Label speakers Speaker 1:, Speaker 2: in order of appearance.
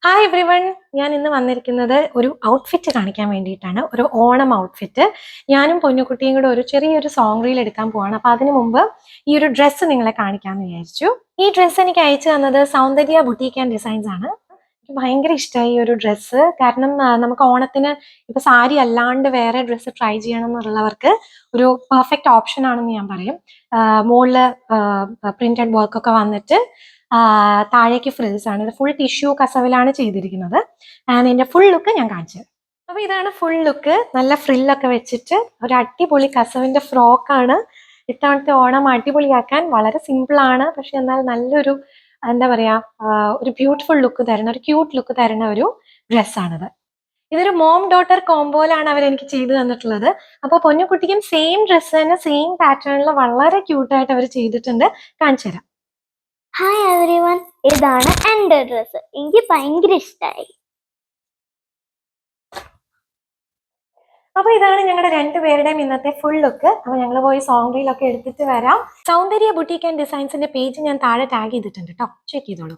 Speaker 1: Hi every one. ഞാൻ ഇന്ന് വന്നിരിക്കുന്നത് ഒരു ഔട്ട്ഫിറ്റ് കാണിക്കാൻ വേണ്ടിയിട്ടാണ്. ഒരു ഓണം ഔട്ട്ഫിറ്റ്. ഞാനും പൊന്നുകുട്ടിയും കൂടെ ഒരു ചെറിയൊരു സോങ് റീൽ എടുക്കാൻ പോവാണ്. അപ്പോൾ അതിനു മുമ്പ് ഈ ഒരു ഡ്രസ്സ് നിങ്ങളെ കാണിക്കാമെന്ന് വിചാരിച്ചു. ഈ ഡ്രസ്സ് എനിക്ക് അയച്ചു തന്നത് സൗന്ദര്യ ബുട്ടീക്ക് ആൻഡ് ഡിസൈൻസ് ആണ്. എനിക്ക് ഭയങ്കര ഇഷ്ടമായി ഈ ഒരു ഡ്രസ്സ്. കാരണം നമുക്ക് ഓണത്തിന് ഇപ്പൊ സാരി അല്ലാണ്ട് വേറെ ഡ്രസ്സ് ട്രൈ ചെയ്യണം എന്നുള്ളവർക്ക് ഒരു പെർഫെക്റ്റ് ഓപ്ഷൻ ആണെന്ന് ഞാൻ പറയും. മുകളില് പ്രിന്റഡ് വർക്കൊക്കെ വന്നിട്ട് താഴേക്ക് ഫ്രിൽസ് ആണ്. ഇത് ഫുൾ ടിഷ്യൂ കസവിലാണ് ചെയ്തിരിക്കുന്നത്. ആൻഡ് ഇതിന്റെ ഫുൾ ലുക്ക് ഞാൻ കാണിച്ചു തരാം. അപ്പൊ ഇതാണ് ഫുൾ ലുക്ക്. നല്ല ഫ്രില്ലൊക്കെ വെച്ചിട്ട് ഒരു അടിപൊളി കസവിന്റെ ഫ്രോക്കാണ്. ഇത്തവണത്തെ ഓണം അടിപൊളിയാക്കാൻ വളരെ സിമ്പിൾ ആണ്, പക്ഷെ എന്നാൽ നല്ലൊരു എന്താ പറയാ ഒരു ബ്യൂട്ടിഫുൾ ലുക്ക് തരുന്ന, ഒരു ക്യൂട്ട് ലുക്ക് തരുന്ന ഒരു ഡ്രസ്സാണിത്. ഇതൊരു മോം ഡോട്ടർ കോംബോയിലാണ് അവർ എനിക്ക് ചെയ്തു തന്നിട്ടുള്ളത്. അപ്പൊ പൊന്നുകുട്ടിക്കും സെയിം ഡ്രസ്സ് തന്നെ സെയിം പാറ്റേണിൽ വളരെ ക്യൂട്ടായിട്ട് അവർ ചെയ്തിട്ടുണ്ട്. കാണിച്ചു തരാം.
Speaker 2: ഹായ് എവരി വൺ, ഇതാണ് എൻ്റെ ഡ്രസ്സ്. എനിക്ക് ഭയങ്കര ഇഷ്ടമായി.
Speaker 1: അപ്പൊ ഇതാണ് ഞങ്ങളുടെ രണ്ടുപേരുടെയും ഇന്നത്തെ ഫുൾ ലുക്ക്. അപ്പൊ ഞങ്ങൾ പോയി സോങ് റീലൊക്കെ എടുത്തിട്ട് വരാം. സൗന്ദര്യ ബുട്ടീക്ക് ആൻഡ് ഡിസൈൻസിന്റെ പേജ് ഞാൻ താഴെ ടാഗ് ചെയ്തിട്ടുണ്ട് കേട്ടോ, ചെക്ക് ചെയ്തോളൂ.